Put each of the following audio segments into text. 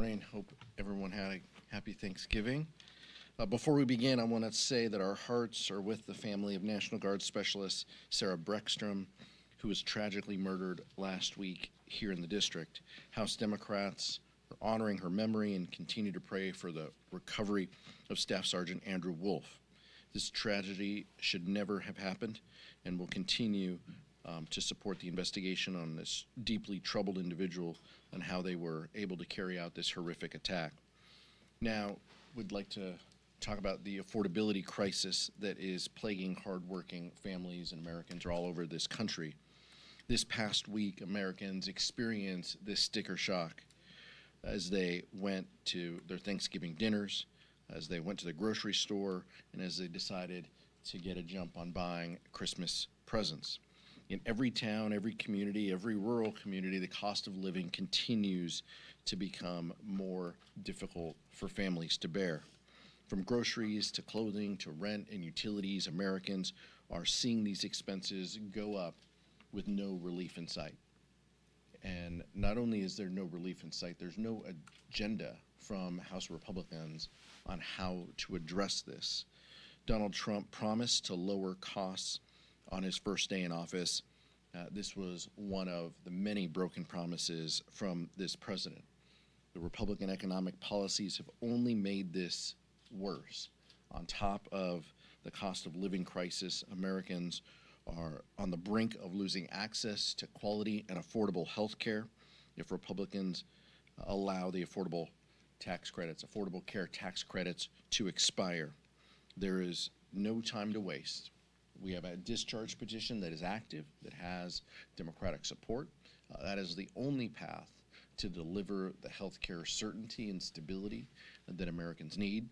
morning. Hope everyone had a happy Thanksgiving. Before we begin, I want to say that our hearts are with the family of National Guard Specialist Sarah Breckstrom, who was tragically murdered last week here in the district. House Democrats are honoring her memory and continue to pray for the recovery of Staff Sergeant Andrew Wolf. This tragedy should never have happened, and will continue to support the investigation on this deeply troubled individual and how they were able to carry out this horrific attack. Now, we'd like to talk about the affordability crisis that is plaguing hardworking families and Americans all over this country. This past week, Americans experienced this sticker shock as they went to their Thanksgiving dinners, as they went to the grocery store, and as they decided to get a jump on buying Christmas presents. In every town, every community, every rural community, the cost of living continues to become more difficult for families to bear. From groceries to clothing to rent and utilities, Americans are seeing these expenses go up with no relief in sight. And not only is there no relief in sight, there's no agenda from House Republicans on how to address this. Donald Trump promised to lower costs on his first day in office. This was one of the many broken promises from this president. The Republican economic policies have only made this worse. On top of the cost of living crisis, Americans are on the brink of losing access to quality and affordable health care if Republicans allow the affordable care tax credits to expire. There is no time to waste. We have a discharge petition that is active, that has Democratic support. That is the only path to deliver the health care certainty and stability that Americans need.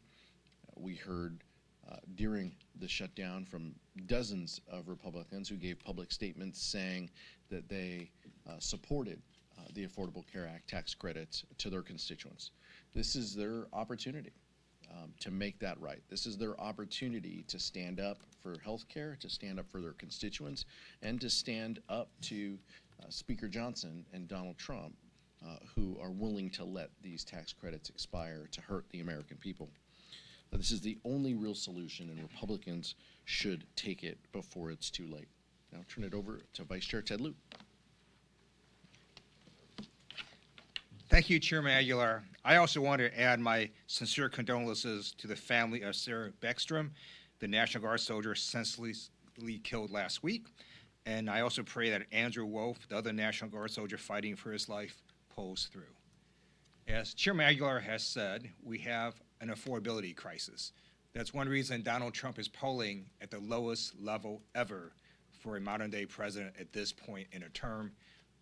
We heard during the shutdown from dozens of Republicans who gave public statements saying that they supported the Affordable Care Act tax credits to their constituents. This is their opportunity to make that right. This is their opportunity to stand up for health care, to stand up for their constituents, and to stand up to Speaker Johnson and Donald Trump, who are willing to let these tax credits expire to hurt the American people. This is the only real solution, and Republicans should take it before it's too late. Now I'll turn it over to Vice Chair Ted Lieu. Thank you, Chairman Aguilar. I also want to add my sincere condolences to the family of Sarah Breckstrom, the National Guard soldier senselessly killed last week. And I also pray that Andrew Wolf, the other National Guard soldier fighting for his life, pulls through. As Chairman Aguilar has said, we have an affordability crisis. That's one reason Donald Trump is polling at the lowest level ever for a modern-day president at this point in a term.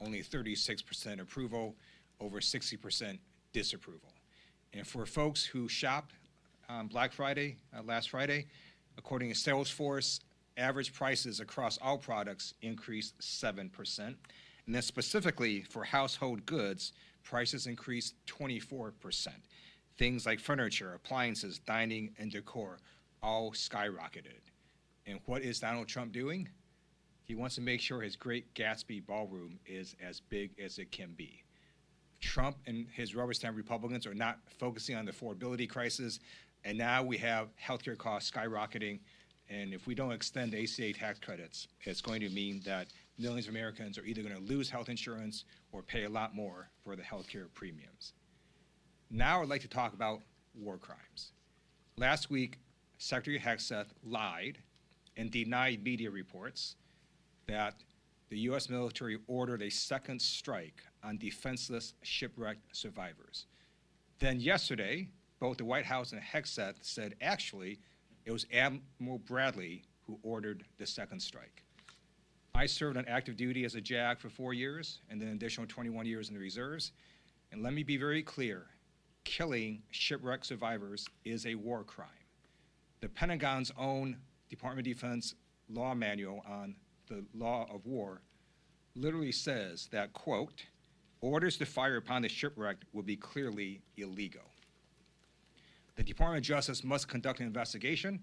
Only 36% approval, over 60% disapproval. And for folks who shopped on Black Friday, last Friday, according to Salesforce, average prices across all products increased 7%. And then specifically for household goods, prices increased 24%. Things like furniture, appliances, dining, and decor all skyrocketed. And what is Donald Trump doing? He wants to make sure his Great Gatsby ballroom is as big as it can be. Trump and his rubber stamp Republicans are not focusing on the affordability crisis, and now we have healthcare costs skyrocketing, and if we don't extend the ACA tax credits, it's going to mean that millions of Americans are either going to lose health insurance or pay a lot more for the healthcare premiums. Now I'd like to talk about war crimes. Last week, Secretary Hegseth lied and denied media reports that the U.S. military ordered a second strike on defenseless shipwrecked survivors. Then yesterday, both the White House and Hegseth said actually it was Admiral Bradley who ordered the second strike. I served on active duty as a JAG for 4 years and then an additional 21 years in the reserves. And let me be very clear, killing shipwrecked survivors is a war crime. The Pentagon's own Department of Defense law manual on the law of war literally says that, quote, orders to fire upon the shipwrecked will be clearly illegal. The Department of Justice must conduct an investigation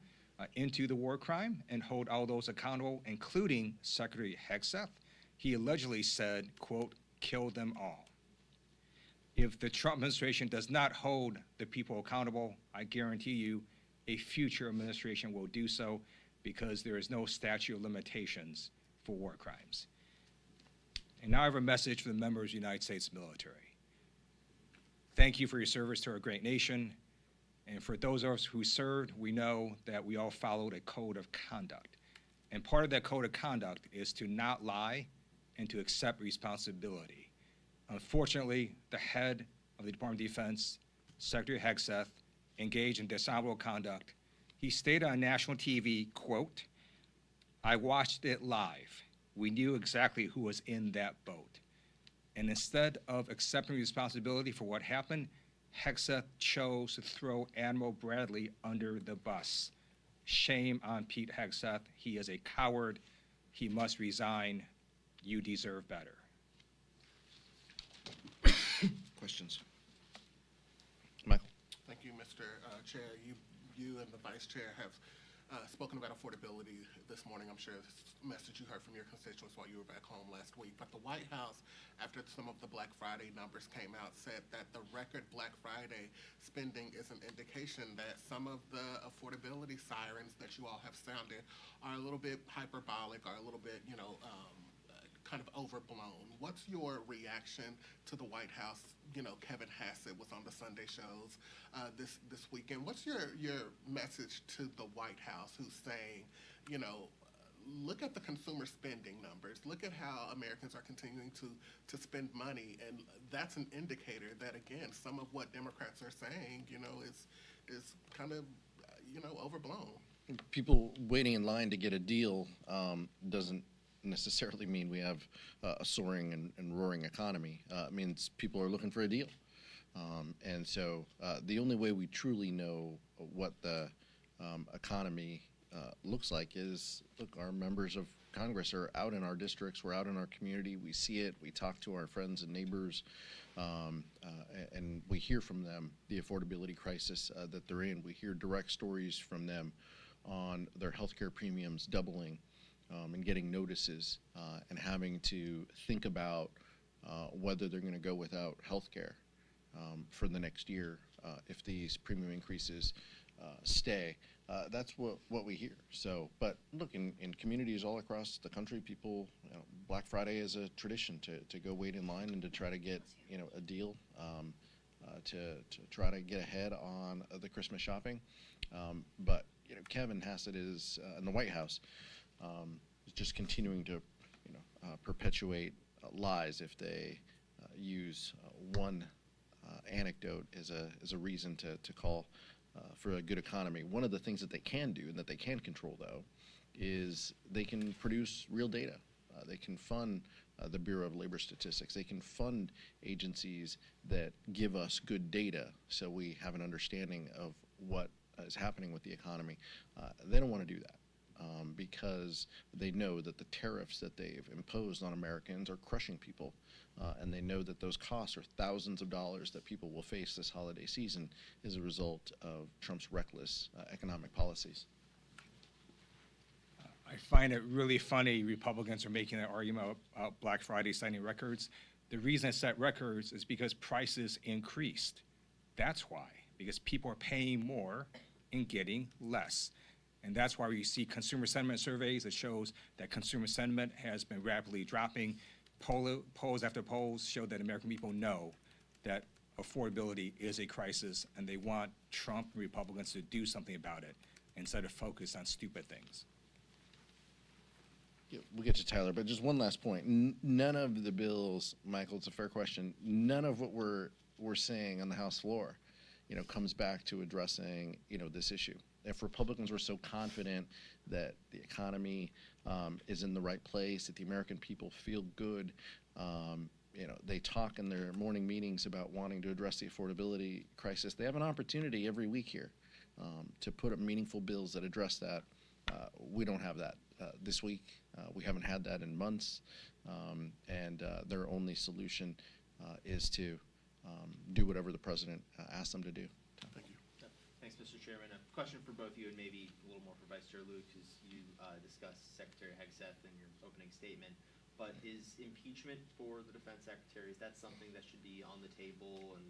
into the war crime and hold all those accountable, including Secretary Hegseth. He allegedly said, quote, kill them all. If the Trump administration does not hold the people accountable, I guarantee you a future administration will do so, because there is no statute of limitations for war crimes. And now I have a message for the members of the United States military. Thank you for your service to our great nation. And for those of us who served, we know that we all followed a code of conduct. And part of that code of conduct is to not lie and to accept responsibility. Unfortunately, the head of the Department of Defense, Secretary Hegseth, engaged in dishonorable conduct. He stated on national TV, quote, "I watched it live. We knew exactly who was in that boat." And instead of accepting responsibility for what happened, Hegseth chose to throw Admiral Bradley under the bus. Shame on Pete Hegseth. He is a coward. He must resign. You deserve better. Questions? Michael? Thank you, Mr. Chair. You and the Vice Chair have spoken about affordability this morning. I'm sure this message you heard from your constituents while you were back home last week. But the White House, after some of the Black Friday numbers came out, said that the record Black Friday spending is an indication that some of the affordability sirens that you all have sounded are a little bit hyperbolic, or a little bit, kind of overblown. What's your reaction to the White House? Kevin Hassett was on the Sunday shows this weekend. What's your message to the White House, who's saying, look at the consumer spending numbers, look at how Americans are continuing to spend money, and that's an indicator that, again, some of what Democrats are saying, is kind of, overblown. People waiting in line to get a deal doesn't necessarily mean we have a soaring and roaring economy. It means people are looking for a deal. And so the only way we truly know what the economy looks like is, look, our members of Congress are out in our districts, we're out in our community, we see it, we talk to our friends and neighbors, and we hear from them the affordability crisis that they're in. We hear direct stories from them on their healthcare premiums doubling, and getting notices, and having to think about whether they're going to go without health care for the next year if these premium increases stay. That's what we hear. So, but look, in communities all across the country, people, Black Friday is a tradition to go wait in line and to try to get a deal, to try to get ahead on the Christmas shopping. But Kevin Hassett is in the White House. Just continuing to, perpetuate lies if they use one anecdote as a reason to call for a good economy. One of the things that they can do and that they can control, though, is they can produce real data. They can fund the Bureau of Labor Statistics. They can fund agencies that give us good data so we have an understanding of what is happening with the economy. They don't want to do that. Because they know that the tariffs that they've imposed on Americans are crushing people, and they know that those costs are thousands of dollars that people will face this holiday season as a result of Trump's reckless economic policies. I find it really funny Republicans are making that argument about Black Friday setting records. The reason it set records is because prices increased. That's why, because people are paying more and getting less. And that's why you see consumer sentiment surveys that shows that consumer sentiment has been rapidly dropping. Polls after polls show that American people know that affordability is a crisis, and they want Trump and Republicans to do something about it instead of focus on stupid things. Yeah, we'll get to Tyler, but just one last point. None of the bills, Michael, it's a fair question, none of what we're saying on the House floor, comes back to addressing, this issue. If Republicans were so confident that the economy is in the right place, that the American people feel good, they talk in their morning meetings about wanting to address the affordability crisis. They have an opportunity every week here to put up meaningful bills that address that. We don't have that this week. We haven't had that in months, and their only solution is to do whatever the president asks them to do. Thank you. Thanks, Mr. Chairman. A question for both you and maybe a little more for Vice Chair Lieu, because you discussed Secretary Hegseth in your opening statement. but is impeachment for the defense secretary, is that something that should be on the table, and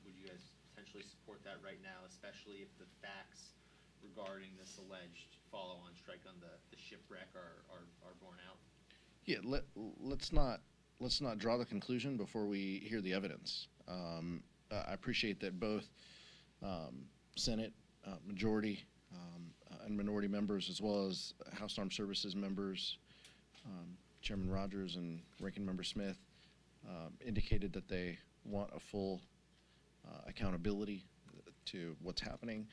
would you guys potentially support that right now, especially if the facts regarding this alleged follow-on strike on the shipwreck are borne out? Yeah, let's not draw the conclusion before we hear the evidence. I appreciate that both Senate majority and minority members, as well as House Armed Services members, Chairman Rogers and Ranking Member Smith, indicated that they want a full accountability to what's happening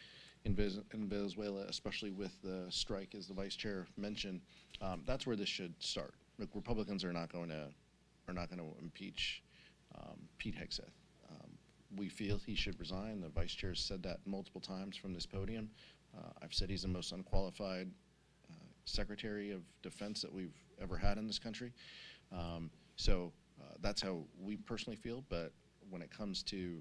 in Venezuela, especially with the strike, as the Vice Chair mentioned. That's where this should start. Look, Republicans are not going to impeach Pete Hegseth. We feel he should resign. The Vice Chair said that multiple times from this podium. I've said he's the most unqualified Secretary of Defense that we've ever had in this country. So that's how we personally feel. But when it comes to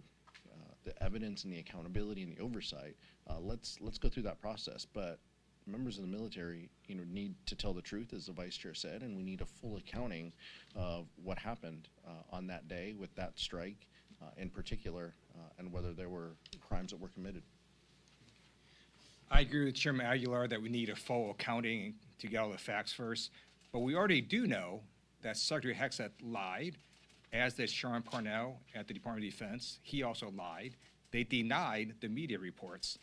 the evidence and the accountability and the oversight, let's go through that process. But members of the military, need to tell the truth, as the Vice Chair said, and we need a full accounting of what happened on that day with that strike in particular, and whether there were crimes that were committed. I agree with Chairman Aguilar that we need a full accounting to get all the facts first. But we already do know that Secretary Hegseth lied, as did Sean Parnell at the Department of Defense. He also lied. They denied the media reports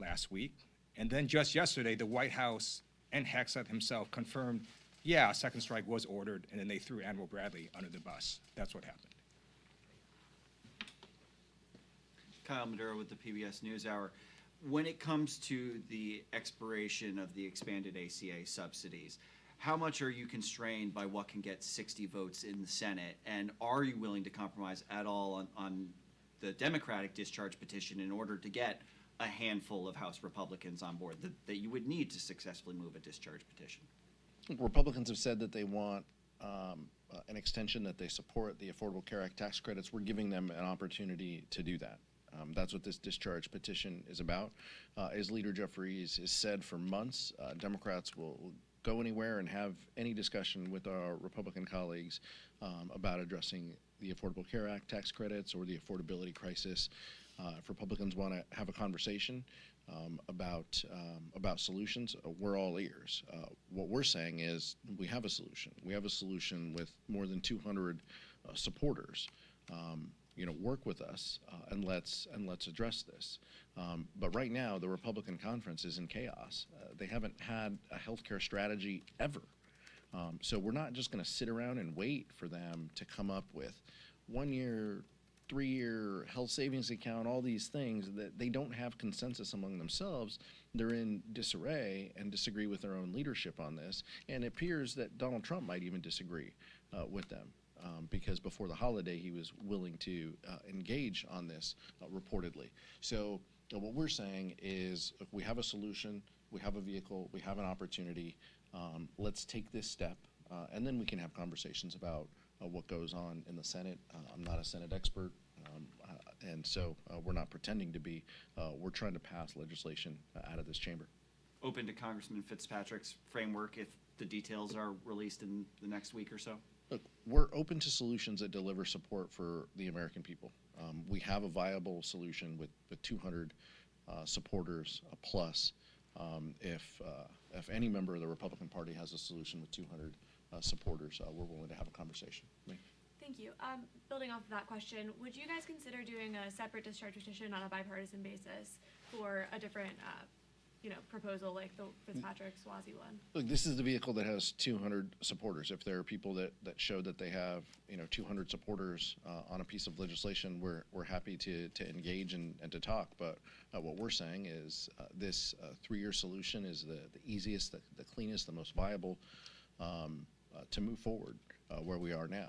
last week. And then just yesterday, the White House and Hegseth himself confirmed, yeah, a second strike was ordered, and then they threw Admiral Bradley under the bus. That's what happened. Kyle Maduro with the PBS NewsHour. When it comes to the expiration of the expanded ACA subsidies, how much are you constrained by what can get 60 votes in the Senate? And are you willing to compromise at all on the Democratic discharge petition in order to get a handful of House Republicans on board that you would need to successfully move a discharge petition? Republicans have said that they want an extension, that they support the Affordable Care Act tax credits. We're giving them an opportunity to do that. That's what this discharge petition is about. As Leader Jeffries has said for months, Democrats will go anywhere and have any discussion with our Republican colleagues about addressing the Affordable Care Act tax credits or the affordability crisis. If Republicans want to have a conversation about solutions, we're all ears. What we're saying is we have a solution. We have a solution with more than 200 supporters. Work with us and let's address this. But right now, the Republican conference is in chaos. They haven't had a healthcare strategy ever. So we're not just going to sit around and wait for them to come up with 1 year, 3-year health savings account, all these things that they don't have consensus among themselves. They're in disarray and disagree with their own leadership on this. And it appears that Donald Trump might even disagree with them. Because before the holiday, he was willing to engage on this reportedly. So what we're saying is, if we have a solution, we have a vehicle, we have an opportunity, let's take this step, and then we can have conversations about what goes on in the Senate. I'm not a Senate expert, and so we're not pretending to be. We're trying to pass legislation out of this chamber. Open to Congressman Fitzpatrick's framework if the details are released in the next week or so? Look, we're open to solutions that deliver support for the American people. We have a viable solution with 200 supporters plus. If any member of the Republican Party has a solution with 200 supporters, we're willing to have a conversation. Thank you. Building off of that question, would you guys consider doing a separate discharge petition on a bipartisan basis for a different proposal like the Fitzpatrick-Swazi one? Look, this is the vehicle that has 200 supporters. If there are people that show that they have 200 supporters on a piece of legislation, we're happy to engage and to talk. But what we're saying is this 3-year solution is the easiest, the cleanest, the most viable to move forward where we are now.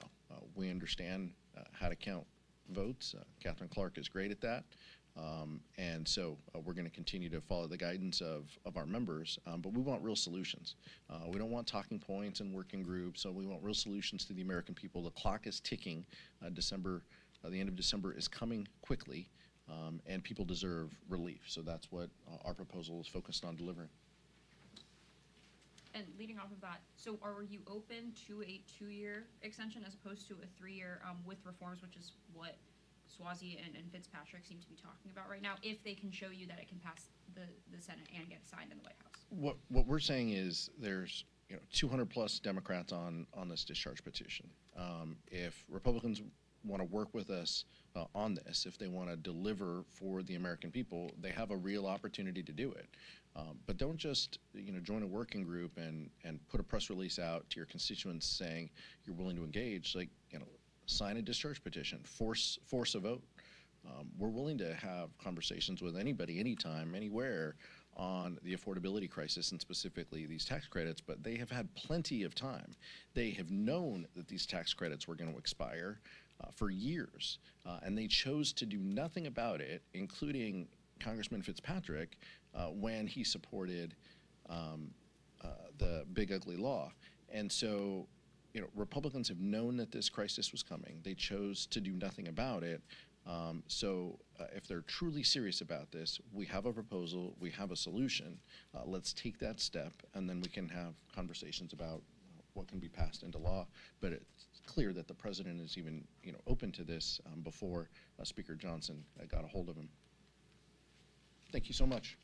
We understand how to count votes. Catherine Clark is great at that. And so we're going to continue to follow the guidance of our members, but we want real solutions. We don't want talking points and working groups, so we want real solutions to the American people. The clock is ticking. The end of December is coming quickly, and people deserve relief. So that's what our proposal is focused on delivering. And leading off of that, so are you open to a 2-year extension as opposed to a 3-year with reforms, which is what Swazi and Fitzpatrick seem to be talking about right now, if they can show you that it can pass the Senate and get signed in the White House? What we're saying is there's 200 plus Democrats on this discharge petition. If Republicans want to work with us on this, if they want to deliver for the American people, they have a real opportunity to do it. But don't just join a working group and put a press release out to your constituents saying you're willing to engage. Sign a discharge petition, force a vote. We're willing to have conversations with anybody, anytime, anywhere on the affordability crisis and specifically these tax credits, but they have had plenty of time. They have known that these tax credits were going to expire for years, and they chose to do nothing about it, including Congressman Fitzpatrick when he supported the big ugly law. And so Republicans have known that this crisis was coming. They chose to do nothing about it. So if they're truly serious about this, we have a proposal, we have a solution. Let's take that step, and then we can have conversations about what can be passed into law. But it's clear that the president is even open to this before Speaker Johnson got a hold of him. Thank you so much.